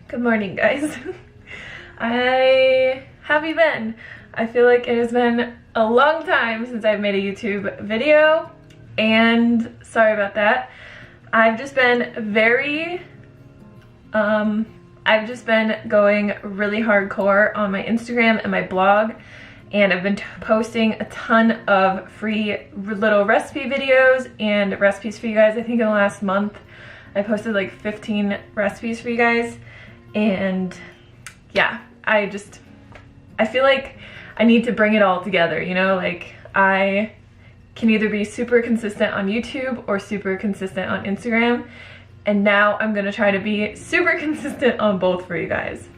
Good morning, guys. How have you been? I feel like it has been a long time since I've made a YouTube video, and sorry about that. I've just been going really hardcore on my Instagram and my blog, and I've been posting a ton of free little recipe videos and recipes for you guys. I think in the last month I posted like 15 recipes for you guys. And yeah, I feel like I need to bring it all together, you know? Like, I can either be super consistent on YouTube or super consistent on Instagram, and now I'm gonna try to be super consistent on both for you guys.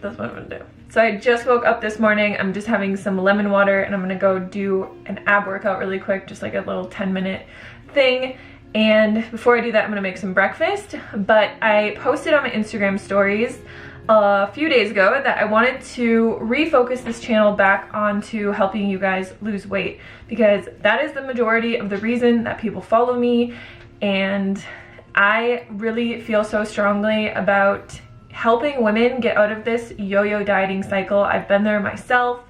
That's what I'm gonna do. So I just woke up this morning. I'm just having some lemon water, and I'm gonna go do an ab workout really quick, just like a little 10-minute thing. And before I do that, I'm gonna make some breakfast. But I posted on my Instagram stories a few days ago that I wanted to refocus this channel back onto helping you guys lose weight, because that is the majority of the reason that people follow me. And I really feel so strongly about helping women get out of this yo-yo dieting cycle. I've been there myself.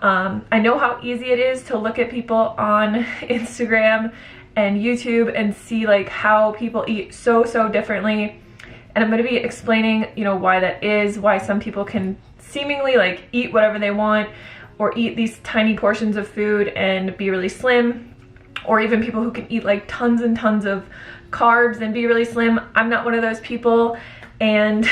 I know how easy it is to look at people on Instagram and YouTube and see like how people eat so differently, and I'm going to be explaining, you know, why that is, why some people can seemingly like eat whatever they want or eat these tiny portions of food and be really slim, or even people who can eat like tons and tons of carbs and be really slim. I'm not one of those people, and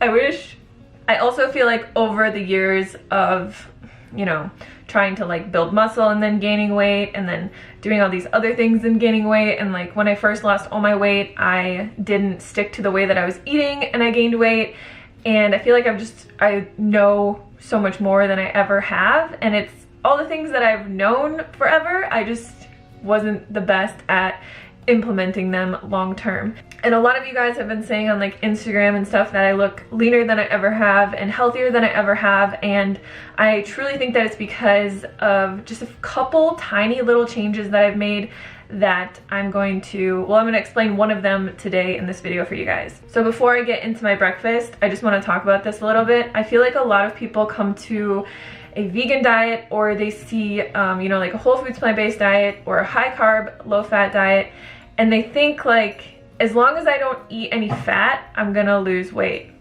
I also feel like over the years of, you know, trying to like build muscle and then gaining weight and then doing all these other things and gaining weight, and like when I first lost all my weight, I didn't stick to the way that I was eating and I gained weight. And I feel like I know so much more than I ever have, and it's all the things that I've known forever, I just wasn't the best at implementing them long term. And a lot of you guys have been saying on like Instagram and stuff that I look leaner than I ever have and healthier than I ever have, and I truly think that it's because of just a couple tiny little changes that I've made that I'm going to explain one of them today in this video for you guys. So before I get into my breakfast, I just want to talk about this a little bit. I feel like a lot of people come to a vegan diet, or they see you know, like a whole foods plant-based diet or a high carb low fat diet, and they think like, as long as I don't eat any fat, I'm gonna lose weight.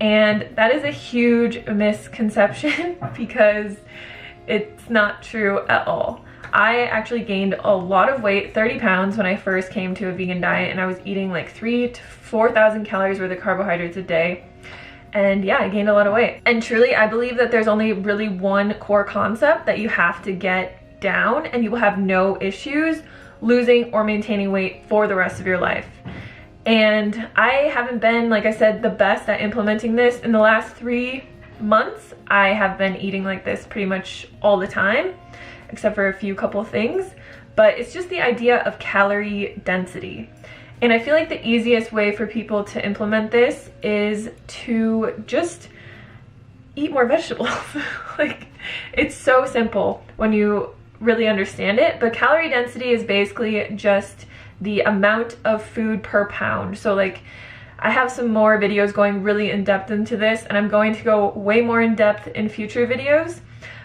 And that is a huge misconception because it's not true at all. I actually gained a lot of weight, 30 pounds, when I first came to a vegan diet, and I was eating like 3,000 to 4,000 calories worth of carbohydrates a day. And yeah, I gained a lot of weight. And truly, I believe that there's only really one core concept that you have to get down, and you will have no issues losing or maintaining weight for the rest of your life. And I haven't been, like I said, the best at implementing this. In the last 3 months, I have been eating like this pretty much all the time, except for a few couple things. But it's just the idea of calorie density. And I feel like the easiest way for people to implement this is to just eat more vegetables. Like, it's so simple when you really understand it, but calorie density is basically just the amount of food per pound. So like, I have some more videos going really in depth into this, and I'm going to go way more in depth in future videos.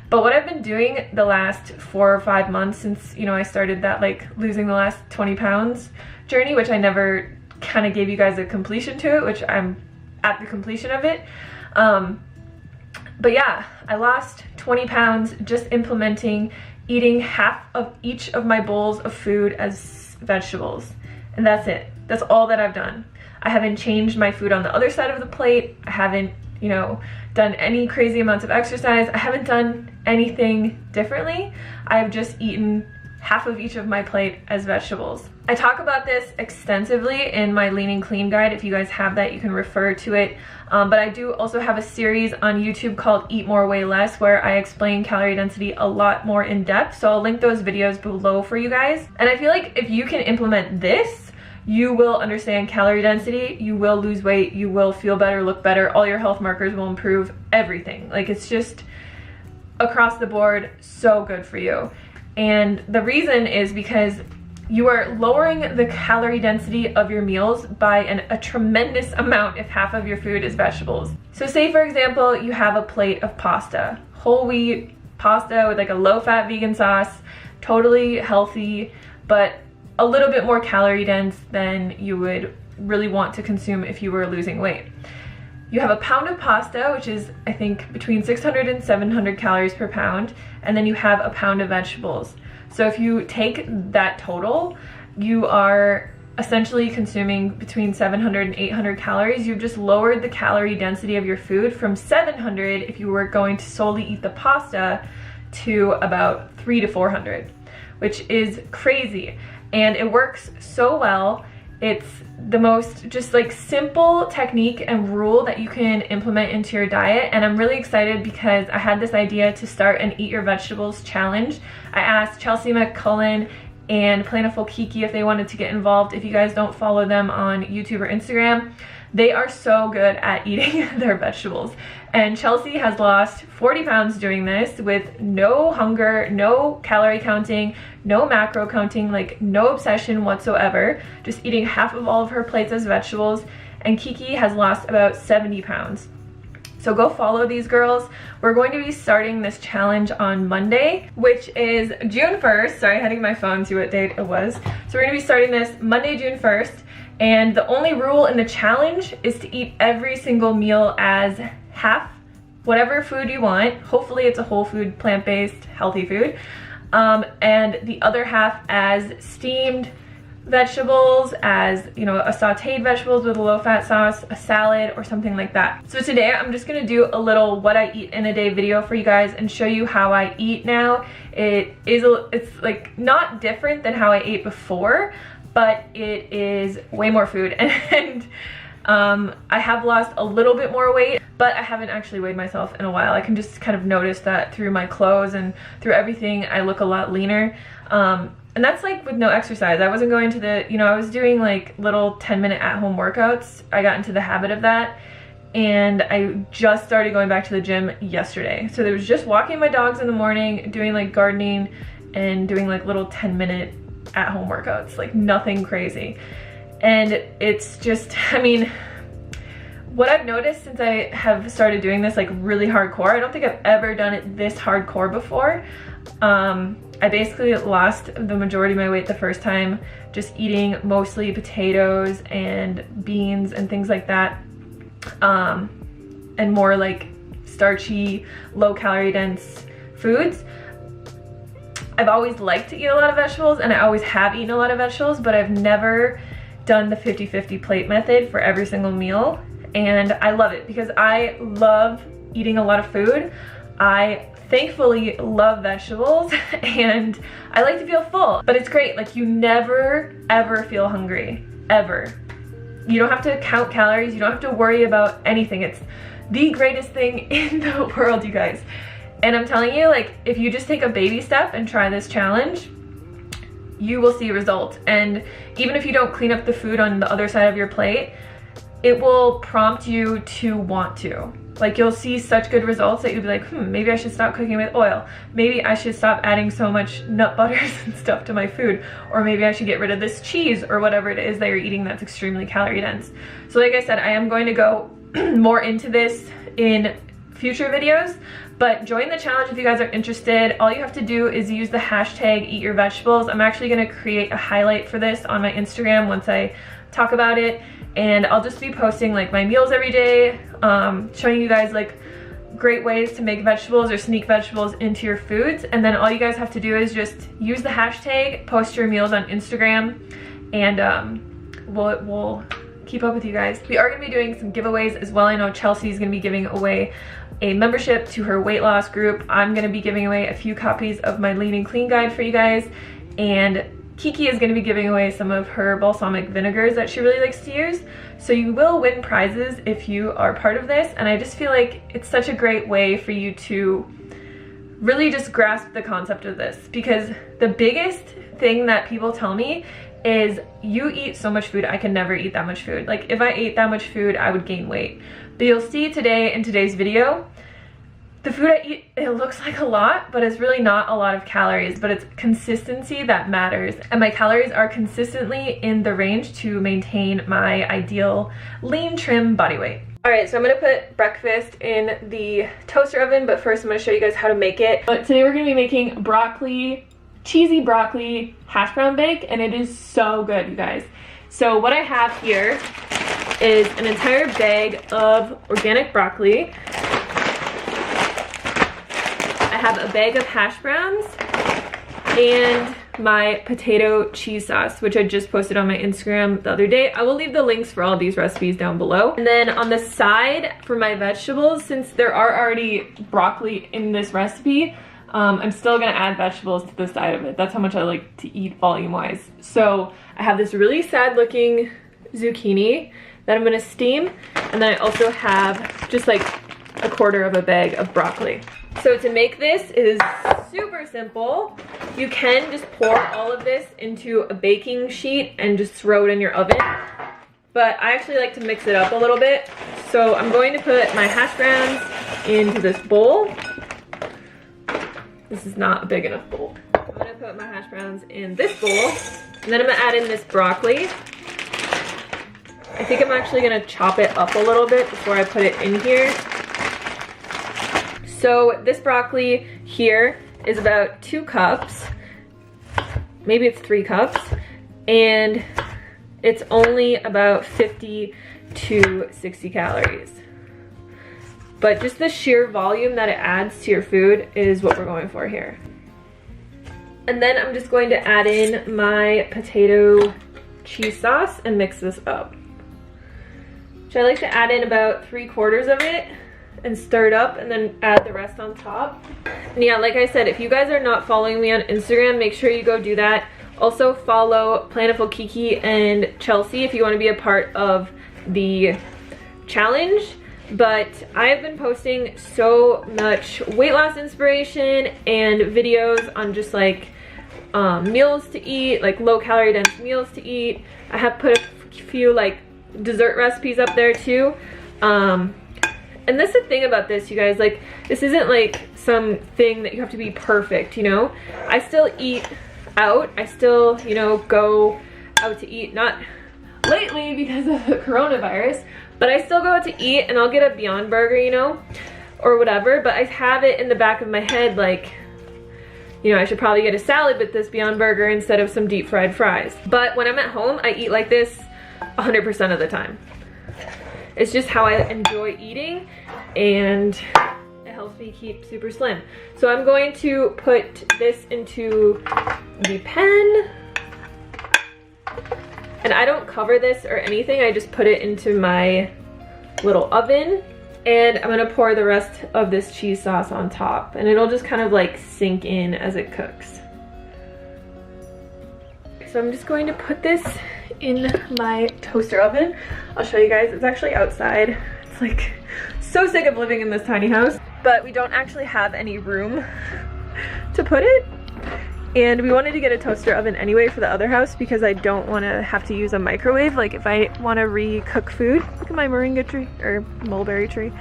But what I've been doing the last 4 or 5 months since, you know, I started that like losing the last 20 pounds journey, which I never kind of gave you guys a completion to it, which I'm at the completion of it. But yeah, I lost 20 pounds just implementing eating half of each of my bowls of food as vegetables. And that's it. That's all that I've done. I haven't changed my food on the other side of the plate. I haven't, you know, done any crazy amounts of exercise. I haven't done anything differently. I've just eaten half of each of my plate as vegetables. I talk about this extensively in my Lean and Clean guide. If you guys have that, you can refer to it. But I do also have a series on YouTube called Eat More, Weigh Less, where I explain calorie density a lot more in depth. So I'll link those videos below for you guys. And I feel like if you can implement this, you will understand calorie density, you will lose weight, you will feel better, look better, all your health markers will improve, everything. Like, it's just across the board so good for you. And the reason is because you are lowering the calorie density of your meals by a tremendous amount if half of your food is vegetables. So say for example, you have a plate of pasta, whole wheat pasta with like a low-fat vegan sauce, totally healthy, but a little bit more calorie dense than you would really want to consume if you were losing weight. You have a pound of pasta, which is I think between 600 and 700 calories per pound, and then you have a pound of vegetables. So if you take that total, you are essentially consuming between 700 and 800 calories. You've just lowered the calorie density of your food from 700 if you were going to solely eat the pasta to about 300 to 400, which is crazy. And it works so well. It's the most just like simple technique and rule that you can implement into your diet. And I'm really excited because I had this idea to start an Eat Your Vegetables challenge. I asked Chelsea McCullen and Planiful Kiki if they wanted to get involved. If you guys don't follow them on YouTube or Instagram, they are so good at eating their vegetables. And Chelsea has lost 40 pounds doing this with no hunger, no calorie counting, no macro counting, like no obsession whatsoever, just eating half of all of her plates as vegetables. And Kiki has lost about 70 pounds. So go follow these girls. We're going to be starting this challenge on Monday, which is June 1st. Sorry, I had to get my phone to see what date it was. So we're gonna be starting this Monday, June 1st. And the only rule in the challenge is to eat every single meal as half whatever food you want. Hopefully it's a whole food, plant-based, healthy food. And the other half as steamed vegetables, as, you know, a sauteed vegetables with a low-fat sauce, a salad, or something like that. So today I'm just gonna do a little what I eat in a day video for you guys and show you how I eat now. It's like not different than how I ate before, but it is way more food. And I have lost a little bit more weight, but I haven't actually weighed myself in a while. I can just kind of notice that through my clothes and through everything, I look a lot leaner. And that's like with no exercise. I wasn't going to the, you know, I was doing like little 10-minute at-home workouts. I got into the habit of that. And I just started going back to the gym yesterday. So there was just walking my dogs in the morning, doing like gardening and doing like little 10-minute at-home workouts, like nothing crazy. And it's just, I mean, what I've noticed since I have started doing this like really hardcore, I don't think I've ever done it this hardcore before. I basically lost the majority of my weight the first time just eating mostly potatoes and beans and things like that, and more like starchy, low calorie dense foods. I've always liked to eat a lot of vegetables, and I always have eaten a lot of vegetables, but I've never done the 50-50 plate method for every single meal. And I love it because I love eating a lot of food. I thankfully love vegetables and I like to feel full, but it's great. Like, you never ever feel hungry, ever. You don't have to count calories. You don't have to worry about anything. It's the greatest thing in the world, you guys. And I'm telling you, like, if you just take a baby step and try this challenge, you will see results. And even if you don't clean up the food on the other side of your plate, it will prompt you to want to. Like, you'll see such good results that you'll be like, maybe I should stop cooking with oil. Maybe I should stop adding so much nut butters and stuff to my food. Or maybe I should get rid of this cheese or whatever it is that you're eating that's extremely calorie dense. So like I said, I am going to go more into this in future videos, but join the challenge if you guys are interested. All you have to do is use the hashtag #EatYourVegetables. I'm actually gonna create a highlight for this on my Instagram once I talk about it. And I'll just be posting like my meals every day, showing you guys like great ways to make vegetables or sneak vegetables into your foods. And then all you guys have to do is just use the hashtag, post your meals on Instagram, and we'll keep up with you guys. We are gonna be doing some giveaways as well. I know Chelsea's gonna be giving away a membership to her weight loss group. I'm gonna be giving away a few copies of my Lean and Clean guide for you guys. and Kiki is going to be giving away some of her balsamic vinegars that she really likes to use. So you will win prizes if you are part of this, and I just feel like it's such a great way for you to really just grasp the concept of this, because the biggest thing that people tell me is, you eat so much food, I can never eat that much food. Like, if I ate that much food, I would gain weight. But you'll see today in today's video, the food I eat, it looks like a lot, but it's really not a lot of calories, but it's consistency that matters. And my calories are consistently in the range to maintain my ideal lean, trim body weight. All right, so I'm gonna put breakfast in the toaster oven, but first I'm gonna show you guys how to make it. But today we're gonna be making cheesy broccoli hash brown bake, and it is so good, you guys. So what I have here is an entire bag of organic broccoli. I have a bag of hash browns and my potato cheese sauce, which I just posted on my Instagram the other day. I will leave the links for all these recipes down below. And then on the side for my vegetables, since there are already broccoli in this recipe, I'm still gonna add vegetables to the side of it. That's how much I like to eat volume-wise. So I have this really sad looking zucchini that I'm gonna steam. And then I also have just like a quarter of a bag of broccoli. So to make this is super simple. You can just pour all of this into a baking sheet and just throw it in your oven. But I actually like to mix it up a little bit. So I'm going to put my hash browns into this bowl. This is not a big enough bowl. I'm gonna put my hash browns in this bowl, and then I'm gonna add in this broccoli. I think I'm actually gonna chop it up a little bit before I put it in here. So this broccoli here is about 2 cups, maybe it's 3 cups, and it's only about 50 to 60 calories. But just the sheer volume that it adds to your food is what we're going for here. And then I'm just going to add in my potato cheese sauce and mix this up. So I like to add in about 3/4 of it and stir it up and then add the rest on top. And yeah, like I said, if you guys are not following me on Instagram, make sure you go do that. Also follow Plentiful Kiki and Chelsea if you want to be a part of the challenge. But I have been posting so much weight loss inspiration and videos on just like meals to eat, like low calorie dense meals to eat. I have put a few like dessert recipes up there too. And that's the thing about this, you guys, like this isn't like something that you have to be perfect, you know? I still eat out. I still, you know, go out to eat, not lately because of the coronavirus, but I still go out to eat and I'll get a Beyond Burger, you know, or whatever, but I have it in the back of my head like, you know, I should probably get a salad with this Beyond Burger instead of some deep fried fries. But when I'm at home, I eat like this 100% of the time. It's just how I enjoy eating, and it helps me keep super slim. So I'm going to put this into the pan. And I don't cover this or anything, I just put it into my little oven. And I'm gonna pour the rest of this cheese sauce on top, and it'll just kind of like sink in as it cooks. So I'm just going to put this in my toaster oven. I'll show you guys, it's actually outside. It's like so sick of living in this tiny house, but we don't actually have any room to put it. And we wanted to get a toaster oven anyway for the other house because I don't want to have to use a microwave. Like if I want to re-cook food, look at my moringa tree or mulberry tree.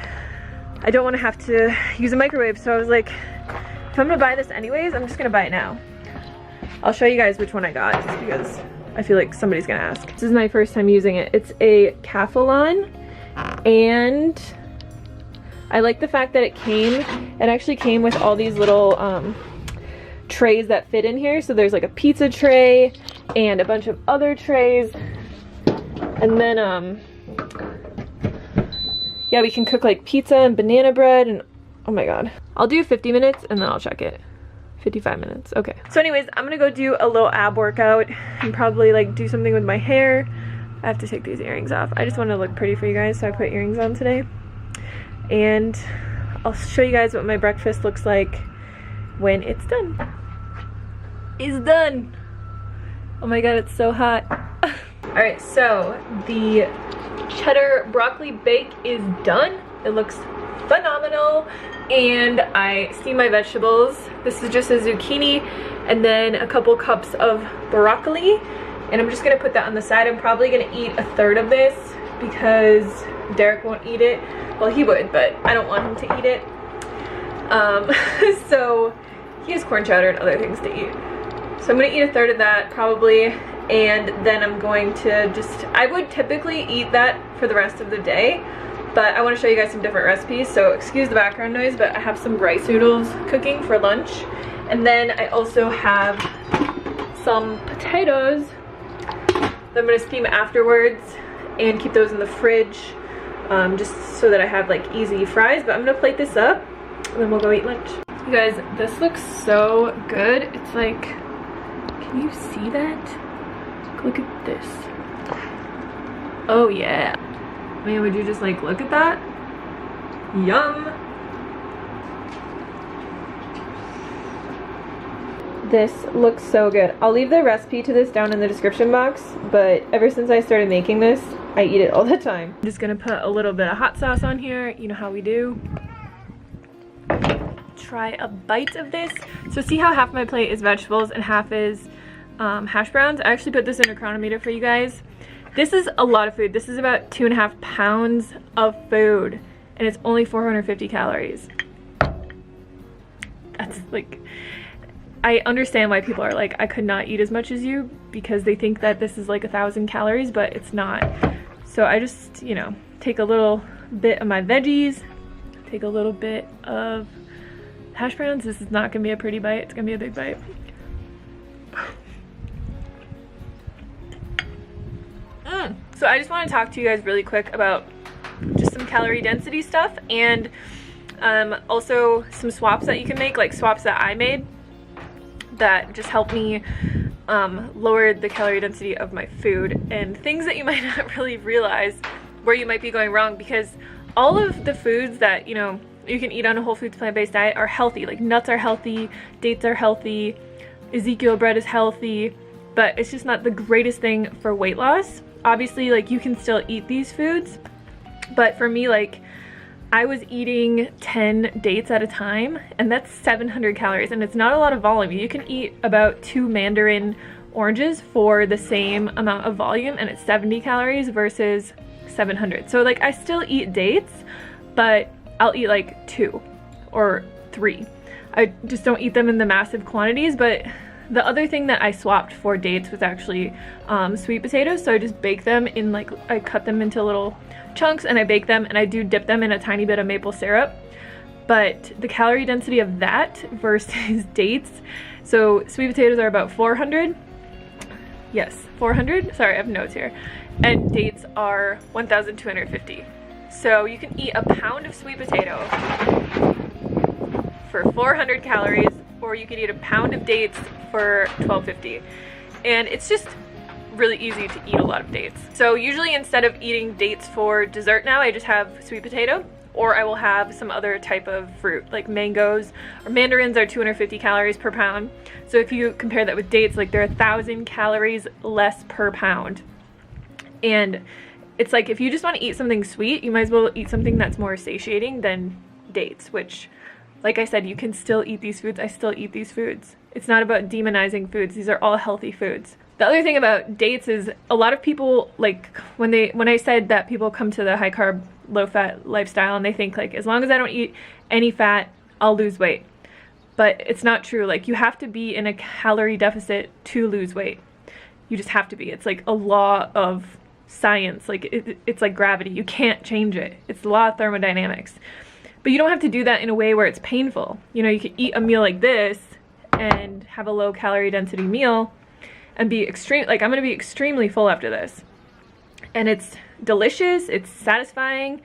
I don't want to have to use a microwave. So I was like, if I'm gonna buy this anyways, I'm just gonna buy it now. I'll show you guys which one I got just because I feel like somebody's gonna ask. This is my first time using it. It's a Calphalon, and I like the fact that it actually came with all these little trays that fit in here. So there's like a pizza tray and a bunch of other trays, and then yeah, we can cook like pizza and banana bread, and oh my god. I'll do 50 minutes and then I'll check it. 55 minutes, okay. So anyways, I'm gonna go do a little ab workout and probably like do something with my hair. I have to take these earrings off. I just want to look pretty for you guys, so I put earrings on today. And I'll show you guys what my breakfast looks like when it's done. It's done. Oh my god, it's so hot. Alright, so the cheddar broccoli bake is done. It looks phenomenal. And I steam my vegetables. This is just a zucchini and then a couple cups of broccoli. And I'm just gonna put that on the side. I'm probably gonna eat a third of this because Derek won't eat it. Well, he would, but I don't want him to eat it. So he has corn chowder and other things to eat. So I'm gonna eat a third of that probably, and then I'm going to just, I would typically eat that for the rest of the day, but I want to show you guys some different recipes, so excuse the background noise, but I have some rice noodles cooking for lunch. And then I also have some potatoes that I'm gonna steam afterwards and keep those in the fridge, just so that I have like easy fries. But I'm gonna plate this up and then we'll go eat lunch. You guys, this looks so good. It's like, can you see that? Look at this. Oh yeah. Man, would you just like look at that? Yum. This looks so good. I'll leave the recipe to this down in the description box, but ever since I started making this, I eat it all the time. I'm just gonna put a little bit of hot sauce on here, you know how we do. Try a bite of this. So see how half my plate is vegetables and half is hash browns? I actually put this in a Cronometer for you guys. This is a lot of food. This is about 2.5 pounds of food, and it's only 450 calories. That's like, I understand why people are like, I could not eat as much as you, because they think that this is like 1,000 calories, but it's not. So I just, you know, take a little bit of my veggies, take a little bit of hash browns. This is not gonna be a pretty bite, it's gonna be a big bite. So I just want to talk to you guys really quick about just some calorie density stuff, and also some swaps that you can make, like swaps that I made that just help me lower the calorie density of my food, and things that you might not really realize where you might be going wrong, because all of the foods that, you know, you can eat on a whole foods plant-based diet are healthy. Like nuts are healthy, dates are healthy, Ezekiel bread is healthy, but it's just not the greatest thing for weight loss. Obviously, like, you can still eat these foods, but for me, like, I was eating 10 dates at a time, and that's 700 calories, and it's not a lot of volume. You can eat about 2 mandarin oranges for the same amount of volume, and it's 70 calories versus 700. So like, I still eat dates, but I'll eat like 2 or 3. I just don't eat them in the massive quantities. But the other thing that I swapped for dates was actually sweet potatoes. So I just bake them in, like, I cut them into little chunks and I bake them, and I do dip them in a tiny bit of maple syrup. But the calorie density of that versus dates, so sweet potatoes are about 400. Yes, 400. Sorry, I have notes here. And dates are 1,250. So you can eat a pound of sweet potato for 400 calories, or you could eat a pound of dates for 1,250. And it's just really easy to eat a lot of dates. So usually, instead of eating dates for dessert now, I just have sweet potato, or I will have some other type of fruit, like mangoes or mandarins are 250 calories per pound. So if you compare that with dates, like, they're 1,000 calories less per pound. And it's like, if you just want to eat something sweet, you might as well eat something that's more satiating than dates, which, like I said, you can still eat these foods. I still eat these foods. It's not about demonizing foods. These are all healthy foods. The other thing about dates is a lot of people, like, when I said that people come to the high carb, low fat lifestyle and they think, like, as long as I don't eat any fat, I'll lose weight. But it's not true. Like, you have to be in a calorie deficit to lose weight. You just have to be. It's like a law of science. Like, it's like gravity. You can't change it. It's the law of thermodynamics. But you don't have to do that in a way where it's painful. You know, you can eat a meal like this and have a low calorie density meal and be extreme. Like, I'm gonna be extremely full after this, and it's delicious, it's satisfying,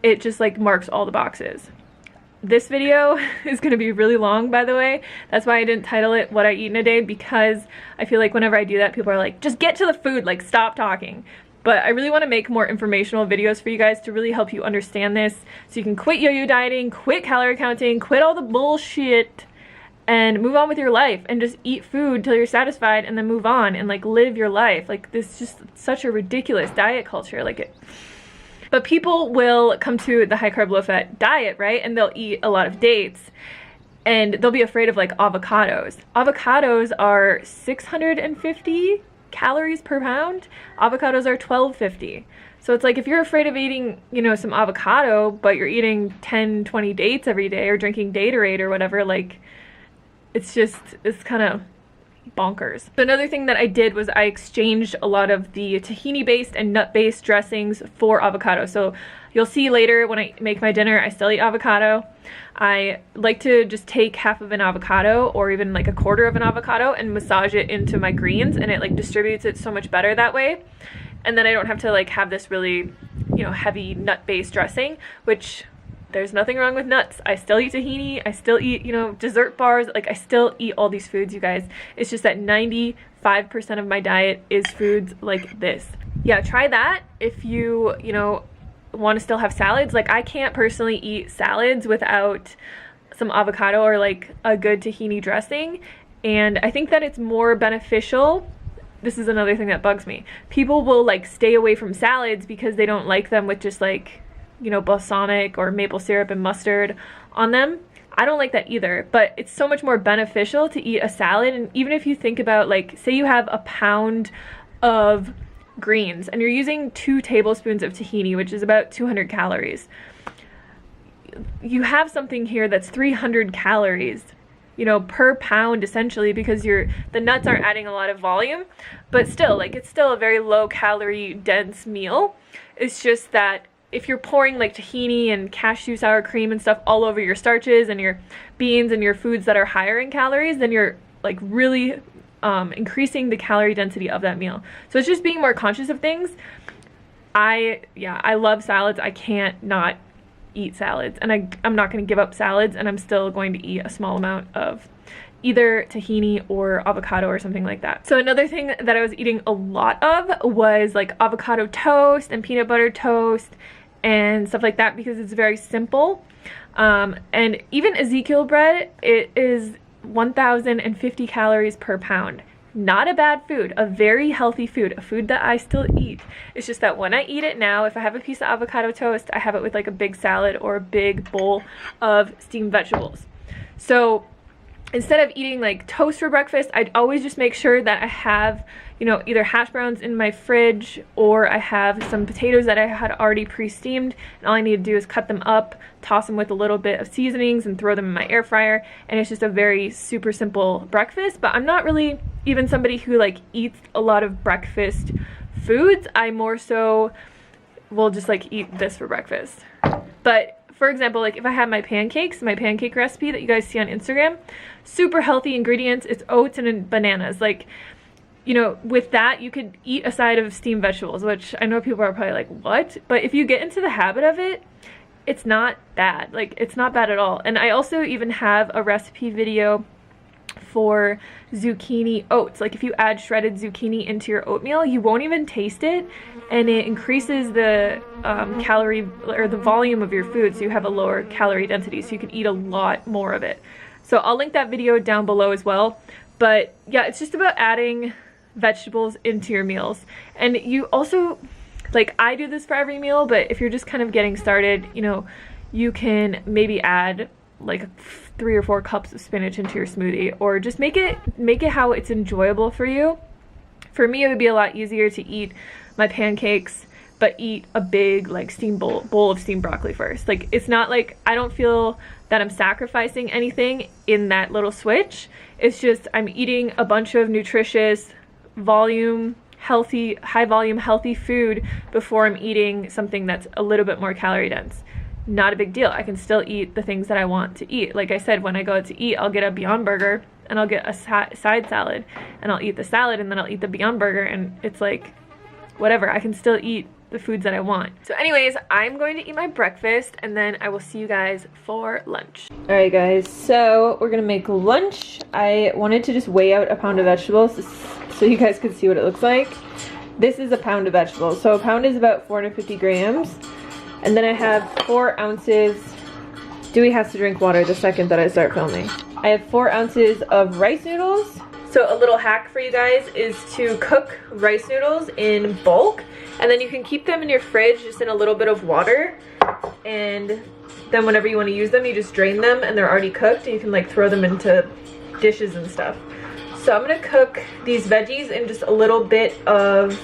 it just, like, marks all the boxes. This video is gonna be really long, by the way. That's why I didn't title it What I Eat in a Day, because I feel like whenever I do that, people are like, just get to the food, like, stop talking. But I really want to make more informational videos for you guys to really help you understand this, so you can quit yo-yo dieting, quit calorie counting, quit all the bullshit, and move on with your life and just eat food till you're satisfied and then move on and like live your life. Like, this is just such a ridiculous diet culture. Like, it. But people will come to the high carb, low fat diet, right? And they'll eat a lot of dates and they'll be afraid of like avocados. Avocados are 650 calories per pound. Avocados are 1250. So it's like, if you're afraid of eating, you know, some avocado, but you're eating 10, 20 dates every day or drinking Gatorade or whatever, like, it's kind of bonkers. Another thing that I did was I exchanged a lot of the tahini-based and nut-based dressings for avocado. So you'll see later when I make my dinner, I still eat avocado. I like to just take half of an avocado or even like a quarter of an avocado and massage it into my greens, and it like distributes it so much better that way. And then I don't have to like have this really, you know, heavy nut-based dressing, which there's nothing wrong with nuts. I still eat tahini. I still eat, you know, dessert bars. Like, I still eat all these foods, you guys. It's just that 95% of my diet is foods like this. Yeah, try that if you know, want to still have salads. Like, I can't personally eat salads without some avocado or like a good tahini dressing. And I think that it's more beneficial. This is another thing that bugs me. People will like stay away from salads because they don't like them with just like, you know, balsamic or maple syrup and mustard on them. I don't like that either, but it's so much more beneficial to eat a salad. And even if you think about, like, say you have a pound of greens and you're using 2 tablespoons of tahini, which is about 200 calories. You have something here that's 300 calories, you know, per pound essentially, because the nuts aren't adding a lot of volume, but still, like, it's still a very low calorie dense meal. It's just that if you're pouring like tahini and cashew sour cream and stuff all over your starches and your beans and your foods that are higher in calories, then you're like really increasing the calorie density of that meal. So it's just being more conscious of things. I love salads. I can't not eat salads, and I'm not going to give up salads, and I'm still going to eat a small amount of either tahini or avocado or something like that. So another thing that I was eating a lot of was like avocado toast and peanut butter toast and stuff like that, because it's very simple. And even Ezekiel bread, it is 1,050 calories per pound. Not a bad food, a very healthy food, a food that I still eat. It's just that when I eat it now, if I have a piece of avocado toast, I have it with like a big salad or a big bowl of steamed vegetables. So instead of eating like toast for breakfast, I'd always just make sure that I have, you know, either hash browns in my fridge, or I have some potatoes that I had already pre-steamed, and all I need to do is cut them up, toss them with a little bit of seasonings, and throw them in my air fryer. And it's just a very super simple breakfast. But I'm not really even somebody who like eats a lot of breakfast foods. I more so will just like eat this for breakfast. But for example, like if I have my pancakes, my pancake recipe that you guys see on Instagram, super healthy ingredients. It's oats and bananas. Like, you know, with that, you could eat a side of steamed vegetables, which I know people are probably like, what? But if you get into the habit of it, it's not bad. Like, it's not bad at all. And I also even have a recipe video for zucchini oats. Like, if you add shredded zucchini into your oatmeal, you won't even taste it, and it increases the calorie or the volume of your food, so you have a lower calorie density, so you can eat a lot more of it. So I'll link that video down below as well. But yeah, it's just about adding vegetables into your meals. And you also, like, I do this for every meal, but if you're just kind of getting started, you know, you can maybe add like 3 or 4 cups of spinach into your smoothie, or just make it how it's enjoyable for you. For me, it would be a lot easier to eat my pancakes but eat a big like steamed bowl of steamed broccoli first. Like, it's not like, I don't feel that I'm sacrificing anything in that little switch. It's just I'm eating a bunch of nutritious, high volume healthy food before I'm eating something that's a little bit more calorie dense. Not a big deal. I can still eat the things that I want to eat. Like I said, when I go out to eat, I'll get a Beyond Burger and I'll get a side salad, and I'll eat the salad and then I'll eat the Beyond Burger, and it's like, whatever, I can still eat the foods that I want. So anyways, I'm going to eat my breakfast, and then I will see you guys for lunch. Alright guys, so we're gonna make lunch. I wanted to just weigh out a pound of vegetables so you guys could see what it looks like. This is a pound of vegetables. So a pound is about 450 grams. And then I have 4 ounces. Dewey has to drink water the second that I start filming. I have 4 ounces of rice noodles. So a little hack for you guys is to cook rice noodles in bulk, and then you can keep them in your fridge just in a little bit of water, and then whenever you want to use them, you just drain them and they're already cooked, and you can like throw them into dishes and stuff. So I'm gonna cook these veggies in just a little bit of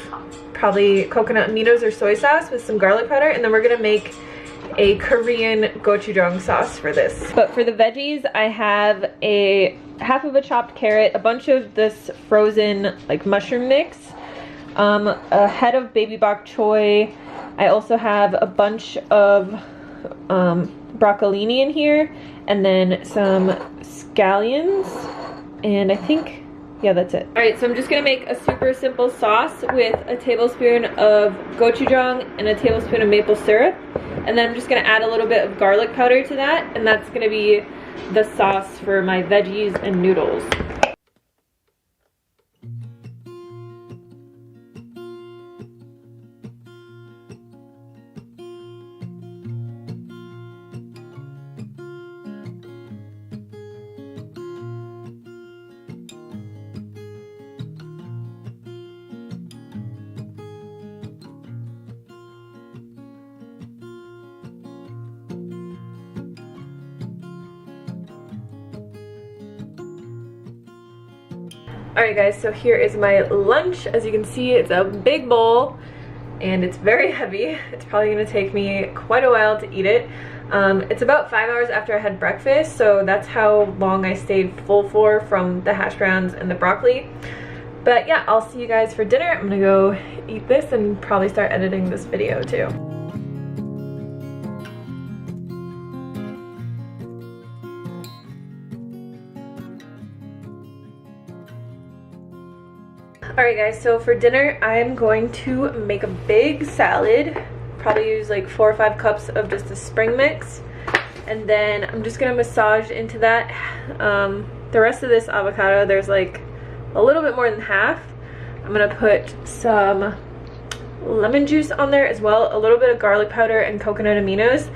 probably coconut aminos or soy sauce with some garlic powder, and then we're gonna make a Korean gochujang sauce for this. But for the veggies, I have a half of a chopped carrot, a bunch of this frozen like mushroom mix, a head of baby bok choy. I also have a bunch of broccolini in here, and then some scallions, and I think, yeah, that's it. All right, so I'm just gonna make a super simple sauce with a tablespoon of gochujang and a tablespoon of maple syrup, and then I'm just gonna add a little bit of garlic powder to that, and that's gonna be the sauce for my veggies and noodles. Alright guys, so here is my lunch. As you can see, it's a big bowl and it's very heavy. It's probably going to take me quite a while to eat it. It's about 5 hours after I had breakfast, so that's how long I stayed full for from the hash browns and the broccoli. But yeah, I'll see you guys for dinner. I'm gonna go eat this and probably start editing this video too. Alright guys, so for dinner I'm going to make a big salad. Probably use like 4 or 5 cups of just a spring mix. And then I'm just gonna massage into that the rest of this avocado. There's like a little bit more than half. I'm gonna put some lemon juice on there as well, a little bit of garlic powder and coconut aminos.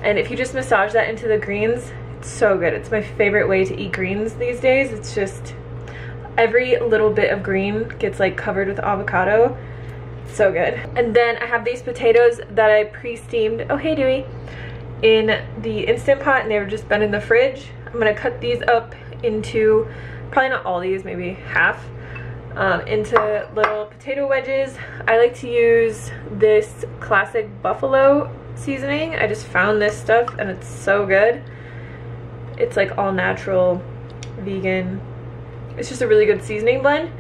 And if you just massage that into the greens, it's so good. It's my favorite way to eat greens these days. It's just every little bit of green gets like covered with avocado. So good. And then I have these potatoes that I pre-steamed, oh hey Dewey, in the Instant Pot, and they've just been in the fridge. I'm gonna cut these up into, probably not all these, maybe half, into little potato wedges. I like to use this classic buffalo seasoning. I just found this stuff and it's so good. It's like all natural, vegan. It's just a really good seasoning blend,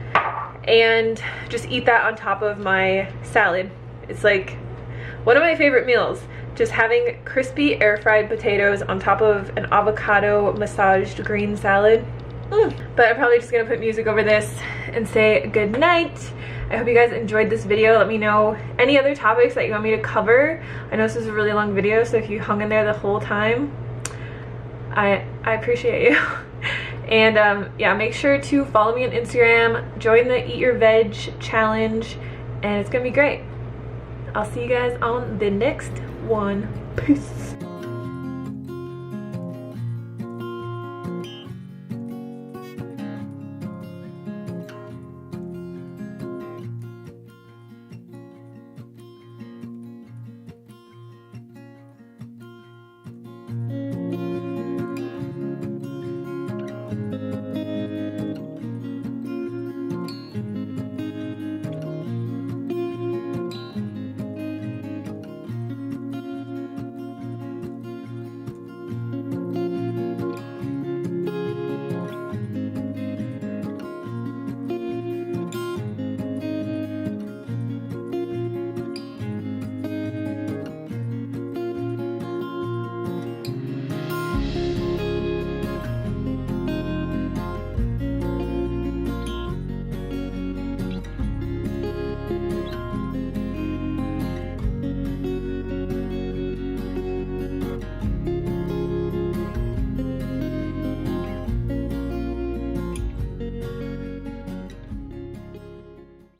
and just eat that on top of my salad. It's like one of my favorite meals, just having crispy air fried potatoes on top of an avocado massaged green salad. But I'm probably just gonna put music over this and say good night. I hope you guys enjoyed this video. Let me know any other topics that you want me to cover. I know this is a really long video, so if you hung in there the whole time, I appreciate you. And yeah, make sure to follow me on Instagram, join the Eat Your Veg challenge, and it's gonna be great. I'll see you guys on the next one. Peace.